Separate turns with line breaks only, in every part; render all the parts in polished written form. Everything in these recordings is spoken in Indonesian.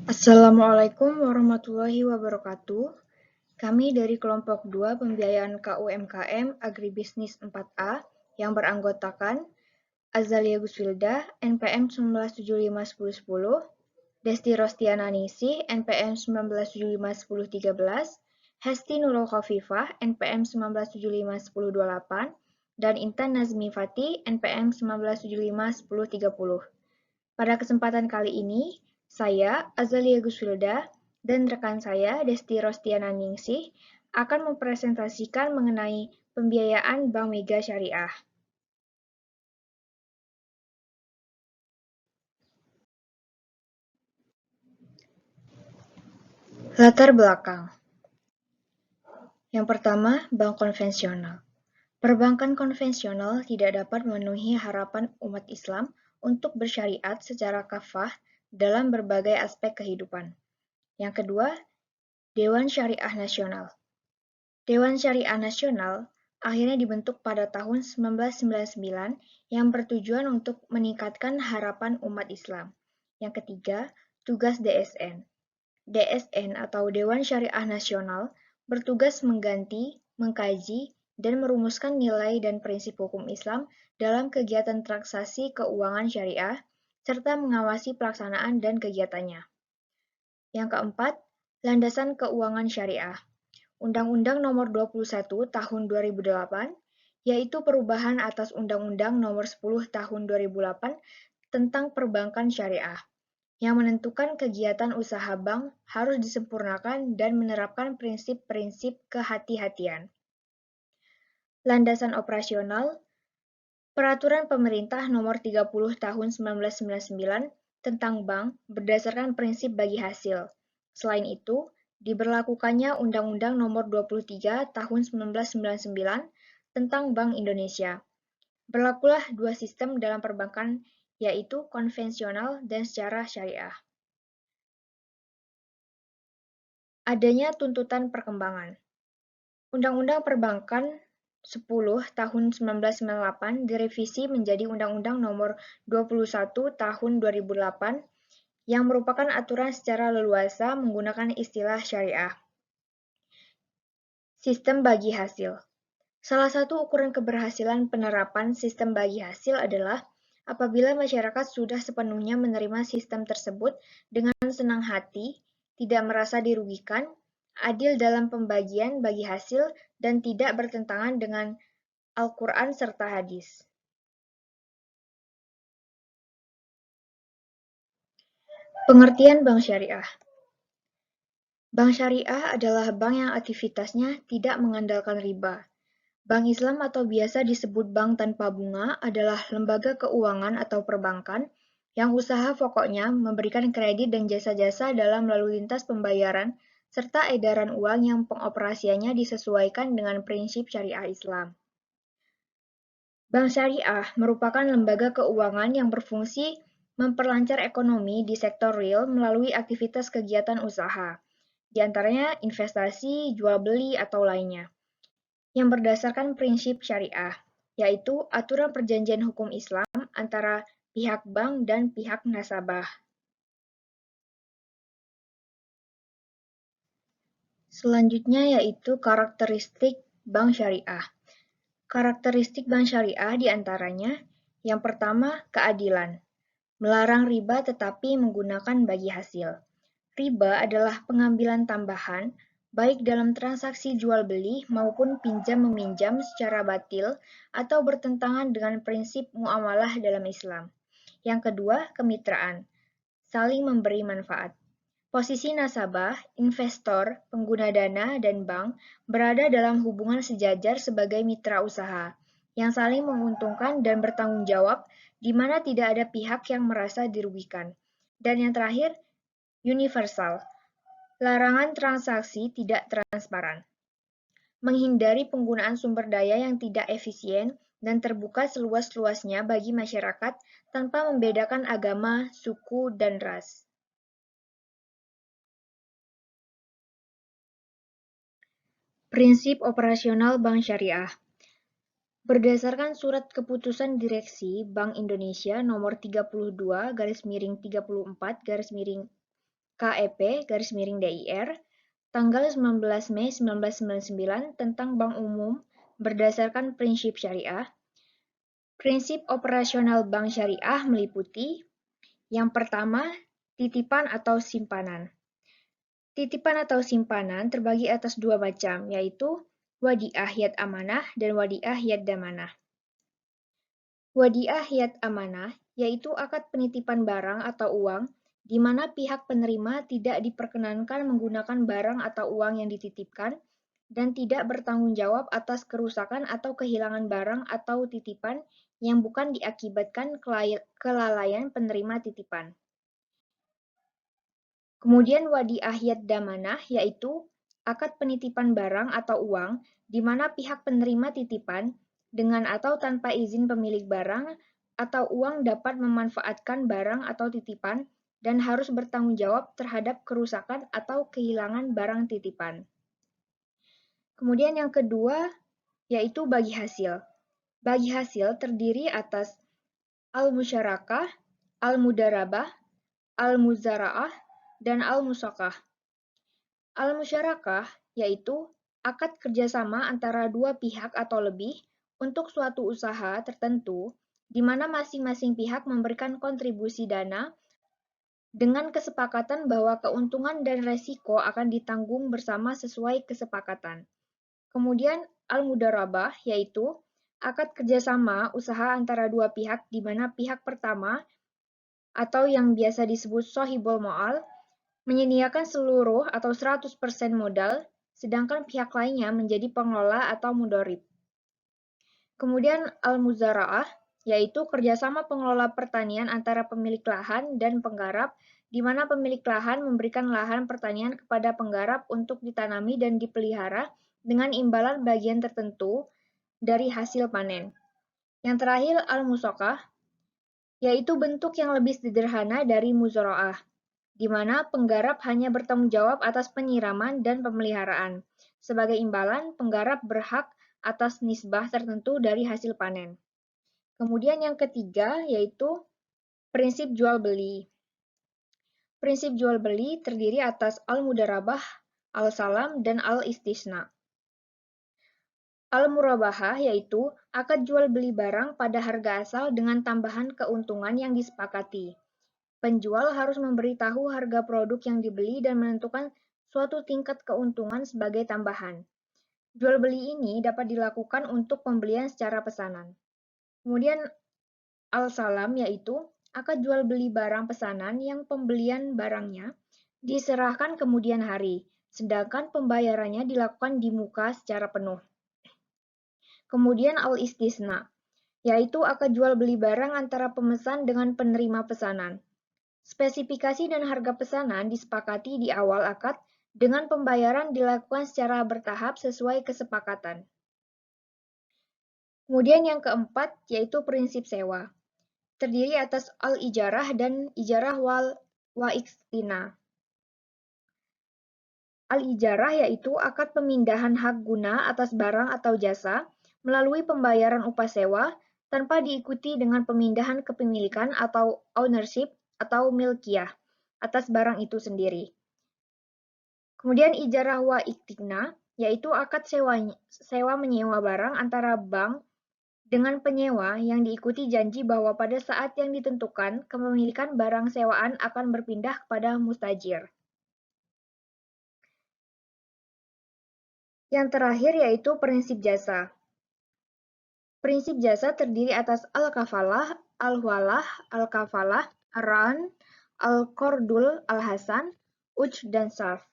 Assalamualaikum warahmatullahi wabarakatuh. Kami dari kelompok 2 pembiayaan KUMKM Agribisnis 4A yang beranggotakan Azalia Guswilda, NPM 19751010, Desti Rostiana Ningsih, NPM 19751013, Hesti Nurul Khofifah, NPM 19751028, dan Intan Nazmi Fati, NPM 19751030. Pada kesempatan kali ini, saya, Azalia Guswilda, dan rekan saya, Desti Rostiana Ningsih, akan mempresentasikan mengenai pembiayaan Bank Mega Syariah. Latar belakang. Yang pertama, bank konvensional. Perbankan konvensional tidak dapat memenuhi harapan umat Islam untuk bersyariat secara kafah dalam berbagai aspek kehidupan. Yang kedua, Dewan Syariah Nasional. Dewan Syariah Nasional akhirnya dibentuk pada tahun 1999 yang bertujuan untuk meningkatkan harapan umat Islam. Yang ketiga, tugas DSN. DSN atau Dewan Syariah Nasional bertugas mengganti, mengkaji, dan merumuskan nilai dan prinsip hukum Islam dalam kegiatan transaksi keuangan syariah, serta mengawasi pelaksanaan dan kegiatannya. Yang keempat, landasan keuangan syariah. Undang-Undang Nomor 21 Tahun 2008, yaitu perubahan atas Undang-Undang Nomor 10 Tahun 2008 tentang perbankan syariah, yang menentukan kegiatan usaha bank harus disempurnakan dan menerapkan prinsip-prinsip kehati-hatian. Landasan operasional, Peraturan Pemerintah Nomor 30 Tahun 1999 tentang bank berdasarkan prinsip bagi hasil. Selain itu, diberlakukannya Undang-Undang Nomor 23 Tahun 1999 tentang Bank Indonesia. Berlakulah dua sistem dalam perbankan, yaitu konvensional dan secara syariah. Adanya tuntutan perkembangan. Undang-Undang Perbankan 10 Tahun 1998 direvisi menjadi Undang-Undang Nomor 21 Tahun 2008 yang merupakan aturan secara leluasa menggunakan istilah syariah. Sistem bagi hasil. Salah satu ukuran keberhasilan penerapan sistem bagi hasil adalah apabila masyarakat sudah sepenuhnya menerima sistem tersebut dengan senang hati, tidak merasa dirugikan, adil dalam pembagian bagi hasil, dan tidak bertentangan dengan Al-Quran serta hadis. Pengertian Bank Syariah. Bank Syariah adalah bank yang aktivitasnya tidak mengandalkan riba. Bank Islam atau biasa disebut bank tanpa bunga adalah lembaga keuangan atau perbankan yang usaha pokoknya memberikan kredit dan jasa-jasa dalam lalu lintas pembayaran serta edaran uang yang pengoperasiannya disesuaikan dengan prinsip syariah Islam. Bank Syariah merupakan lembaga keuangan yang berfungsi memperlancar ekonomi di sektor real melalui aktivitas kegiatan usaha, di antaranya investasi, jual beli, atau lainnya, yang berdasarkan prinsip syariah, yaitu aturan perjanjian hukum Islam antara pihak bank dan pihak nasabah. Selanjutnya yaitu karakteristik bank syariah. Karakteristik bank syariah diantaranya, yang pertama, keadilan. Melarang riba tetapi menggunakan bagi hasil. Riba adalah pengambilan tambahan, baik dalam transaksi jual-beli maupun pinjam-meminjam secara batil atau bertentangan dengan prinsip muamalah dalam Islam. Yang kedua, kemitraan. Saling memberi manfaat. Posisi nasabah, investor, pengguna dana, dan bank berada dalam hubungan sejajar sebagai mitra usaha, yang saling menguntungkan dan bertanggung jawab, di mana tidak ada pihak yang merasa dirugikan. Dan yang terakhir, universal. Larangan transaksi tidak transparan. Menghindari penggunaan sumber daya yang tidak efisien dan terbuka seluas-luasnya bagi masyarakat tanpa membedakan agama, suku, dan ras. Prinsip operasional Bank Syariah. Berdasarkan Surat Keputusan Direksi Bank Indonesia Nomor 32/34/20 KEP-DIR tanggal 19 Mei 1999 tentang Bank Umum berdasarkan prinsip syariah. Prinsip operasional bank syariah meliputi yang pertama, titipan atau simpanan. Titipan atau simpanan terbagi atas dua macam, yaitu wadiah yad amanah dan wadiah yad damanah. Wadiah yad amanah yaitu akad penitipan barang atau uang di mana pihak penerima tidak diperkenankan menggunakan barang atau uang yang dititipkan dan tidak bertanggung jawab atas kerusakan atau kehilangan barang atau titipan yang bukan diakibatkan kelalaian penerima titipan. Kemudian wadiah yad damanah yaitu akad penitipan barang atau uang di mana pihak penerima titipan dengan atau tanpa izin pemilik barang atau uang dapat memanfaatkan barang atau titipan dan harus bertanggung jawab terhadap kerusakan atau kehilangan barang titipan. Kemudian yang kedua yaitu bagi hasil. Bagi hasil terdiri atas al-musyarakah, al-mudarabah, al-muzara'ah, dan al-musaqah. Al-musyarakah yaitu akad kerjasama antara dua pihak atau lebih untuk suatu usaha tertentu di mana masing-masing pihak memberikan kontribusi dana dengan kesepakatan bahwa keuntungan dan resiko akan ditanggung bersama sesuai kesepakatan. Kemudian al-mudarabah yaitu akad kerjasama usaha antara dua pihak di mana pihak pertama atau yang biasa disebut shahibul ma'al menyediakan seluruh atau 100% modal, sedangkan pihak lainnya menjadi pengelola atau mudharib. Kemudian al-muzara'ah, yaitu kerjasama pengelola pertanian antara pemilik lahan dan penggarap, di mana pemilik lahan memberikan lahan pertanian kepada penggarap untuk ditanami dan dipelihara dengan imbalan bagian tertentu dari hasil panen. Yang terakhir al-musaqah, yaitu bentuk yang lebih sederhana dari muzara'ah, di mana penggarap hanya bertanggung jawab atas penyiraman dan pemeliharaan. Sebagai imbalan, penggarap berhak atas nisbah tertentu dari hasil panen. Kemudian yang ketiga yaitu prinsip jual-beli. Prinsip jual-beli terdiri atas al-mudarabah, al-salam, dan al-istisna. Al-murabahah yaitu akad jual-beli barang pada harga asal dengan tambahan keuntungan yang disepakati. Penjual harus memberitahu harga produk yang dibeli dan menentukan suatu tingkat keuntungan sebagai tambahan. Jual beli ini dapat dilakukan untuk pembelian secara pesanan. Kemudian al-salam yaitu akad jual beli barang pesanan yang pembelian barangnya diserahkan kemudian hari, sedangkan pembayarannya dilakukan di muka secara penuh. Kemudian al-istisna, yaitu akad jual beli barang antara pemesan dengan penerima pesanan. Spesifikasi dan harga pesanan disepakati di awal akad dengan pembayaran dilakukan secara bertahap sesuai kesepakatan. Kemudian yang keempat yaitu prinsip sewa. Terdiri atas al-ijarah dan ijarah wa ikstina. Al-ijarah yaitu akad pemindahan hak guna atas barang atau jasa melalui pembayaran upah sewa tanpa diikuti dengan pemindahan kepemilikan atau ownership atau milkiyah atas barang itu sendiri. Kemudian ijarah wa iktina, yaitu akad sewa menyewa barang antara bank dengan penyewa yang diikuti janji bahwa pada saat yang ditentukan, kepemilikan barang sewaan akan berpindah kepada mustajir. Yang terakhir yaitu prinsip jasa. Prinsip jasa terdiri atas al-kafalah, al-walah, al-kafalah, ar-ran, al-qardul, al-hasan, uj, dan sarf.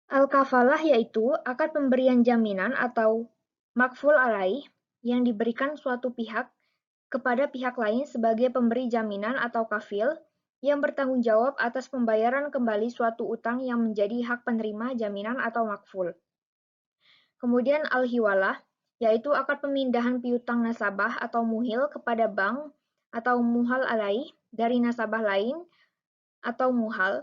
Al-kafalah yaitu akad pemberian jaminan atau makful alaih yang diberikan suatu pihak kepada pihak lain sebagai pemberi jaminan atau kafil yang bertanggung jawab atas pembayaran kembali suatu utang yang menjadi hak penerima jaminan atau makful. Kemudian al-hiwalah yaitu akad pemindahan piutang nasabah atau muhil kepada bank atau muhal alaih dari nasabah lain atau muhal.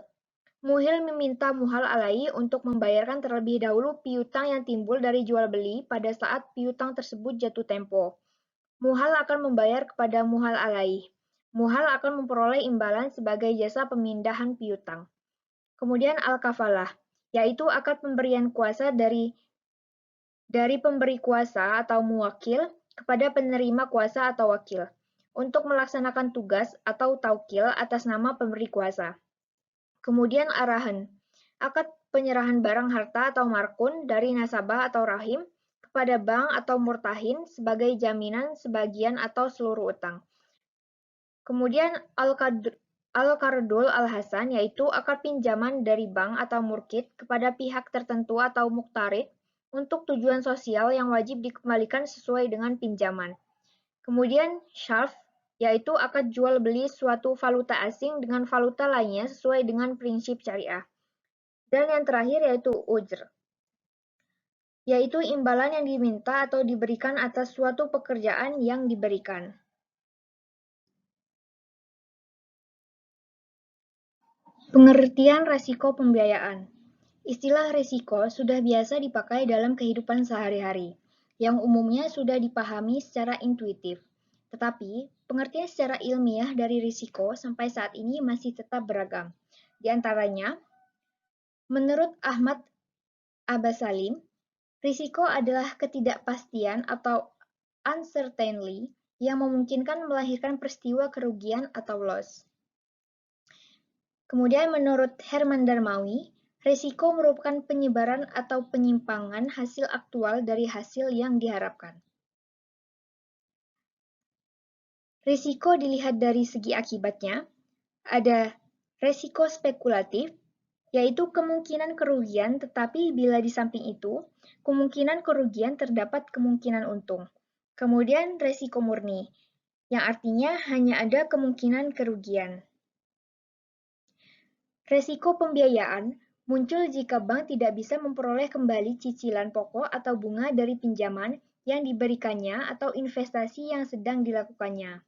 Muhil meminta muhal alaih untuk membayarkan terlebih dahulu piutang yang timbul dari jual beli pada saat piutang tersebut jatuh tempo. Muhal akan membayar kepada muhal alaih. muhal akan memperoleh imbalan sebagai jasa pemindahan piutang. Kemudian al-kafalah, yaitu akad pemberian kuasa dari pemberi kuasa atau muwakil kepada penerima kuasa atau wakil untuk melaksanakan tugas atau taukil atas nama pemberi kuasa. Kemudian arahan, akad penyerahan barang harta atau markun dari nasabah atau rahim kepada bank atau murtahin sebagai jaminan sebagian atau seluruh utang. Kemudian al-qardul al-hasan, yaitu akad pinjaman dari bank atau murkid kepada pihak tertentu atau muktarid untuk tujuan sosial yang wajib dikembalikan sesuai dengan pinjaman. Kemudian syarf, yaitu akad jual beli suatu valuta asing dengan valuta lainnya sesuai dengan prinsip syariah. Dan yang terakhir yaitu ujr, yaitu imbalan yang diminta atau diberikan atas suatu pekerjaan yang diberikan. Pengertian resiko pembiayaan. Istilah resiko sudah biasa dipakai dalam kehidupan sehari-hari, yang umumnya sudah dipahami secara intuitif. Tetapi, pengertian secara ilmiah dari risiko sampai saat ini masih tetap beragam. Di antaranya, menurut Ahmad Abasalim, risiko adalah ketidakpastian atau uncertainty yang memungkinkan melahirkan peristiwa kerugian atau loss. Kemudian menurut Herman Darmawi, risiko merupakan penyebaran atau penyimpangan hasil aktual dari hasil yang diharapkan. Risiko dilihat dari segi akibatnya, ada risiko spekulatif, yaitu kemungkinan kerugian tetapi bila di samping itu, kemungkinan kerugian terdapat kemungkinan untung. Kemudian risiko murni, yang artinya hanya ada kemungkinan kerugian. Resiko pembiayaan muncul jika bank tidak bisa memperoleh kembali cicilan pokok atau bunga dari pinjaman yang diberikannya atau investasi yang sedang dilakukannya.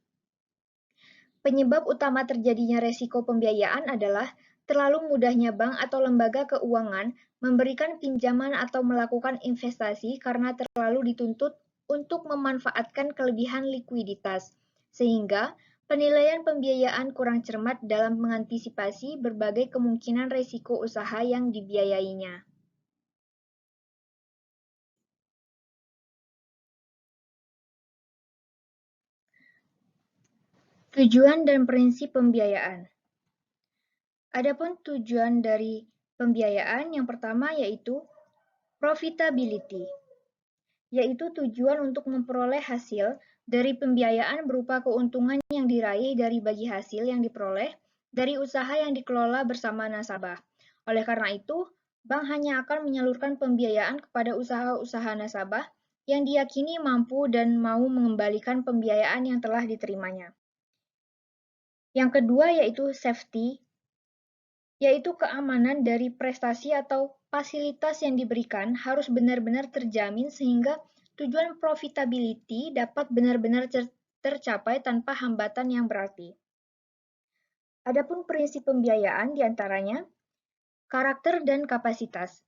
Penyebab utama terjadinya resiko pembiayaan adalah terlalu mudahnya bank atau lembaga keuangan memberikan pinjaman atau melakukan investasi karena terlalu dituntut untuk memanfaatkan kelebihan likuiditas, sehingga penilaian pembiayaan kurang cermat dalam mengantisipasi berbagai kemungkinan resiko usaha yang dibiayainya. Tujuan dan prinsip pembiayaan. Adapun tujuan dari pembiayaan yang pertama yaitu profitability, yaitu tujuan untuk memperoleh hasil dari pembiayaan berupa keuntungan yang diraih dari bagi hasil yang diperoleh dari usaha yang dikelola bersama nasabah. Oleh karena itu, bank hanya akan menyalurkan pembiayaan kepada usaha-usaha nasabah yang diyakini mampu dan mau mengembalikan pembiayaan yang telah diterimanya. Yang kedua yaitu safety, yaitu keamanan dari prestasi atau fasilitas yang diberikan harus benar-benar terjamin sehingga tujuan profitability dapat benar-benar tercapai tanpa hambatan yang berarti. Adapun prinsip pembiayaan diantaranya karakter dan kapasitas.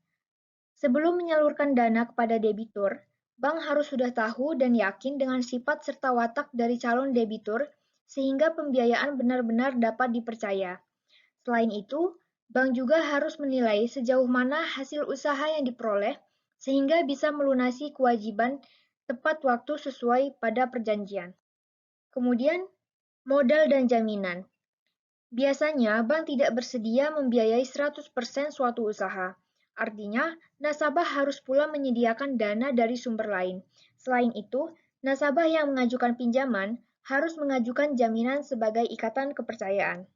Sebelum menyalurkan dana kepada debitur, bank harus sudah tahu dan yakin dengan sifat serta watak dari calon debitur sehingga pembiayaan benar-benar dapat dipercaya. Selain itu, bank juga harus menilai sejauh mana hasil usaha yang diperoleh sehingga bisa melunasi kewajiban tepat waktu sesuai pada perjanjian. Kemudian, modal dan jaminan. Biasanya, bank tidak bersedia membiayai 100% suatu usaha. Artinya, nasabah harus pula menyediakan dana dari sumber lain. Selain itu, nasabah yang mengajukan pinjaman harus mengajukan jaminan sebagai ikatan kepercayaan.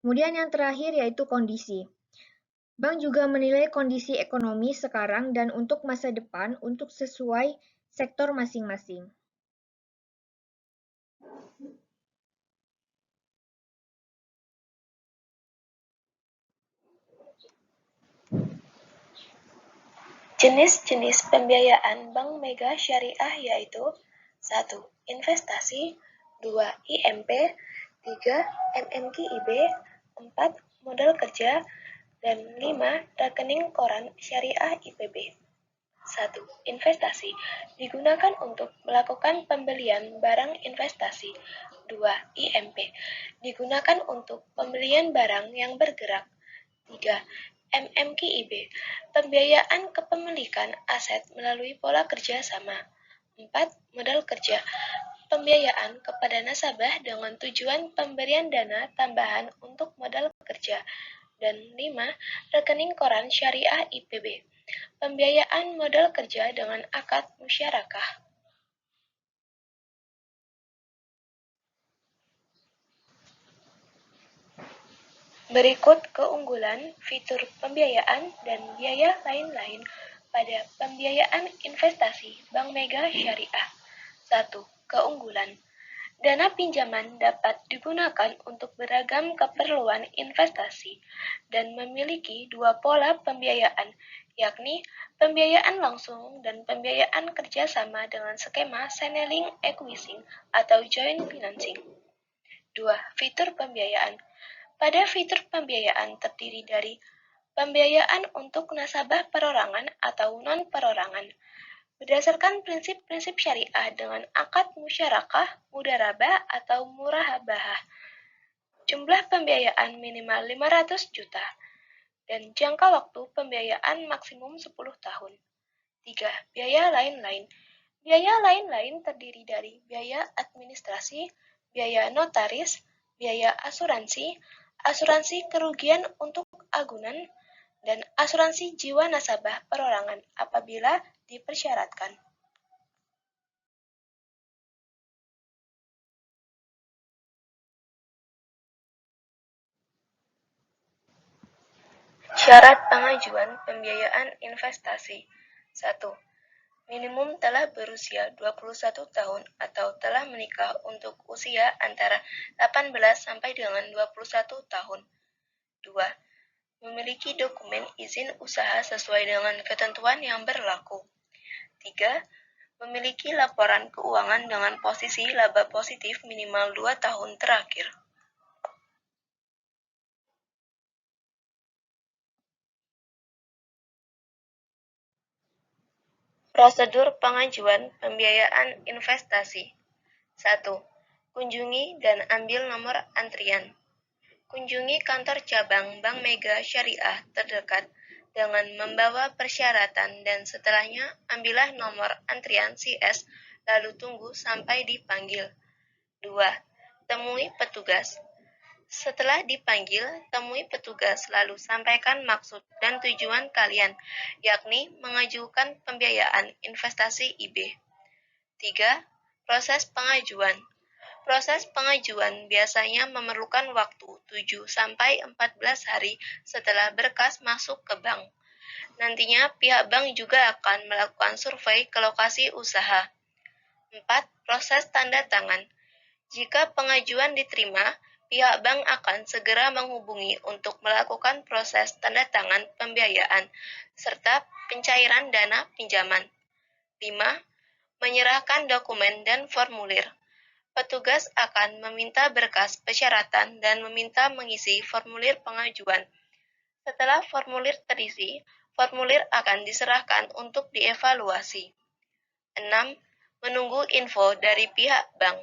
Kemudian yang terakhir yaitu kondisi. Bank juga menilai kondisi ekonomi sekarang dan untuk masa depan untuk sesuai sektor masing-masing.
Jenis-jenis pembiayaan Bank Mega Syariah yaitu 1. Investasi 2. IMP 3. MMKIB 4. Modal kerja dan 5. Rekening koran syariah IPB. 1. Investasi digunakan untuk melakukan pembelian barang investasi. 2. IMP digunakan untuk pembelian barang yang bergerak. 3. MMKIB pembiayaan kepemilikan aset melalui pola kerja sama. 4. Modal kerja pembiayaan kepada nasabah dengan tujuan pemberian dana tambahan untuk modal kerja. Dan 5. Rekening koran syariah IPB pembiayaan modal kerja dengan akad musyarakah. Berikut keunggulan, fitur pembiayaan, dan biaya lain-lain pada pembiayaan investasi Bank Mega Syariah. 1. Keunggulan. Dana pinjaman dapat digunakan untuk beragam keperluan investasi dan memiliki dua pola pembiayaan, yakni pembiayaan langsung dan pembiayaan kerjasama dengan skema channeling acquisition atau joint financing. 2. Fitur pembiayaan. Pada fitur pembiayaan terdiri dari pembiayaan untuk nasabah perorangan atau non-perorangan, berdasarkan prinsip-prinsip syariah dengan akad musyarakah, mudharabah, atau murahabah. Jumlah pembiayaan minimal 500 juta dan jangka waktu pembiayaan maksimum 10 tahun. 3. Biaya lain-lain. Biaya lain-lain terdiri dari biaya administrasi, biaya notaris, biaya asuransi, asuransi kerugian untuk agunan, dan asuransi jiwa nasabah perorangan apabila dipersyaratkan. Syarat pengajuan pembiayaan investasi. 1. Minimum telah berusia 21 tahun atau telah menikah untuk usia antara 18 sampai dengan 21 tahun. 2. Memiliki dokumen izin usaha sesuai dengan ketentuan yang berlaku. 3. Memiliki laporan keuangan dengan posisi laba positif minimal 2 tahun terakhir. Prosedur pengajuan pembiayaan investasi. 1. Kunjungi dan ambil nomor antrian. Kunjungi kantor cabang Bank Mega Syariah terdekat dengan membawa persyaratan dan setelahnya ambillah nomor antrian CS lalu tunggu sampai dipanggil. 2. Temui petugas. Setelah dipanggil, temui petugas lalu sampaikan maksud dan tujuan kalian, yakni mengajukan pembiayaan investasi IB. 3. Proses pengajuan. Proses pengajuan biasanya memerlukan waktu 7-14 hari setelah berkas masuk ke bank. Nantinya pihak bank juga akan melakukan survei ke lokasi usaha. 4. Proses tanda tangan. Jika pengajuan diterima, pihak bank akan segera menghubungi untuk melakukan proses tanda tangan pembiayaan serta pencairan dana pinjaman. 5. Menyerahkan dokumen dan formulir. Petugas akan meminta berkas persyaratan dan meminta mengisi formulir pengajuan. Setelah formulir terisi, formulir akan diserahkan untuk dievaluasi. 6. Menunggu info dari pihak bank.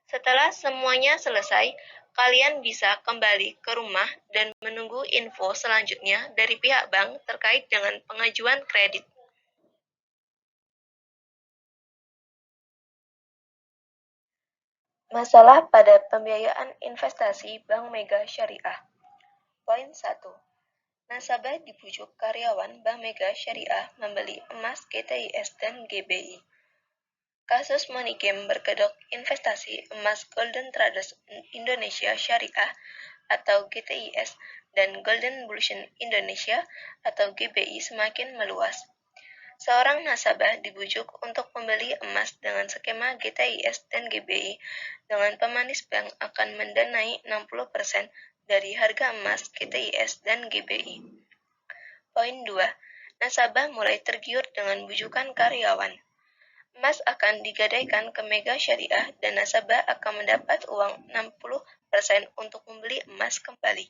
Setelah semuanya selesai, kalian bisa kembali ke rumah dan menunggu info selanjutnya dari pihak bank terkait dengan pengajuan kredit. Masalah pada pembiayaan investasi Bank Mega Syariah. Poin 1. Nasabah dibujuk karyawan Bank Mega Syariah membeli emas GTIS dan GBI. Kasus money game berkedok investasi emas Golden Traders Indonesia Syariah atau GTIS dan Golden Bullion Indonesia atau GBI semakin meluas. Seorang nasabah dibujuk untuk membeli emas dengan skema GTIS dan GBI dengan pemanis bank akan mendanai 60% dari harga emas GTIS dan GBI. Poin 2. Nasabah mulai tergiur dengan bujukan karyawan. Emas akan digadaikan ke Mega Syariah dan nasabah akan mendapat uang 60% untuk membeli emas kembali.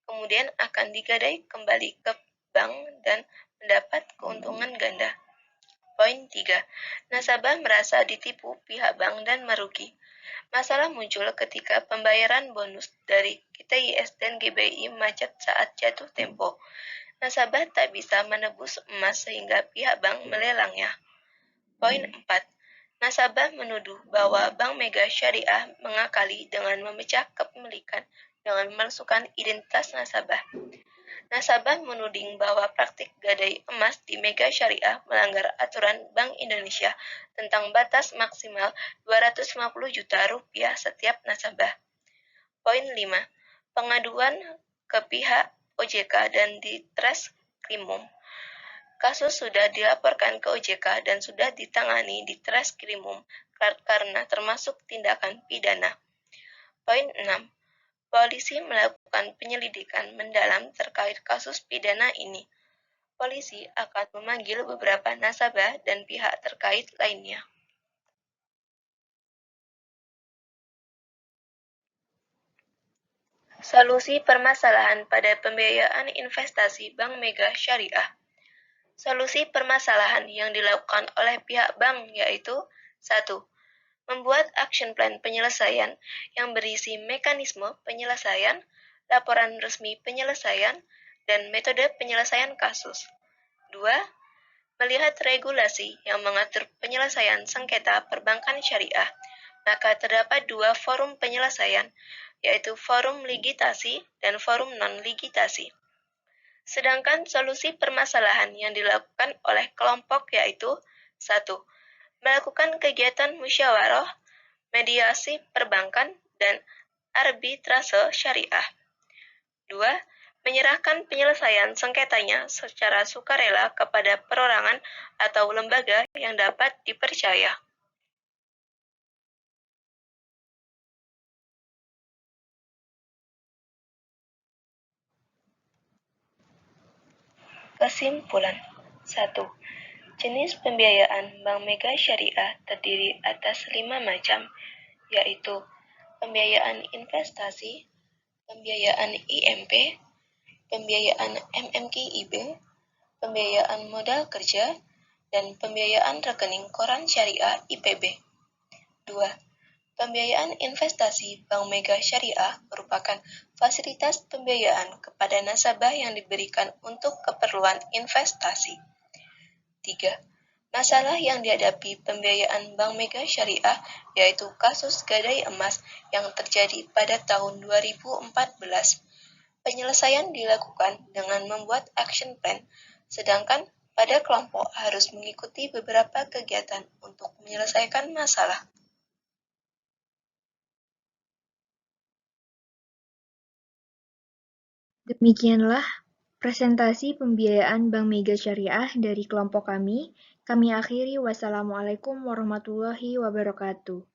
Kemudian akan digadai kembali ke bank dan mendapat keuntungan ganda. Poin 3. Nasabah merasa ditipu pihak bank dan merugi. Masalah muncul ketika pembayaran bonus dari KTIS dan GBI macet saat jatuh tempo. Nasabah tak bisa menebus emas sehingga pihak bank melelangnya. Poin 4. Nasabah menuduh bahwa Bank Mega Syariah mengakali dengan memecah kepemilikan dengan memasukkan identitas nasabah. Nasabah menuding bahwa praktik gadai emas di Mega Syariah melanggar aturan Bank Indonesia tentang batas maksimal 250 juta rupiah setiap nasabah. Poin 5. Pengaduan ke pihak OJK dan Ditreskrimum. Kasus sudah dilaporkan ke OJK dan sudah ditangani di Ditreskrimum karena termasuk tindakan pidana. Poin 6. Polisi melakukan penyelidikan mendalam terkait kasus pidana ini. Polisi akan memanggil beberapa nasabah dan pihak terkait lainnya. Solusi permasalahan pada pembiayaan investasi Bank Mega Syariah. Solusi permasalahan yang dilakukan oleh pihak bank yaitu 1. Membuat action plan penyelesaian yang berisi mekanisme penyelesaian, laporan resmi penyelesaian, dan metode penyelesaian kasus. 2. Melihat regulasi yang mengatur penyelesaian sengketa perbankan syariah, maka terdapat dua forum penyelesaian, yaitu forum ligitasi dan forum non-ligitasi. Sedangkan solusi permasalahan yang dilakukan oleh kelompok yaitu 1. Melakukan kegiatan musyawarah, mediasi perbankan, dan arbitrase syariah. 2. Menyerahkan penyelesaian sengketanya secara sukarela kepada perorangan atau lembaga yang dapat dipercaya. Kesimpulan 1. Jenis pembiayaan Bank Mega Syariah terdiri atas 5 macam, yaitu pembiayaan investasi, pembiayaan IMP, pembiayaan MMKIB, pembiayaan modal kerja, dan pembiayaan rekening koran syariah IPB. 2. Pembiayaan investasi Bank Mega Syariah merupakan fasilitas pembiayaan kepada nasabah yang diberikan untuk keperluan investasi. 3. Masalah yang dihadapi pembiayaan Bank Mega Syariah yaitu kasus gadai emas yang terjadi pada tahun 2014. Penyelesaian dilakukan dengan membuat action plan, sedangkan pada kelompok harus mengikuti beberapa kegiatan untuk menyelesaikan masalah.
Demikianlah presentasi pembiayaan Bank Mega Syariah dari kelompok kami. Kami akhiri. Wassalamualaikum warahmatullahi wabarakatuh.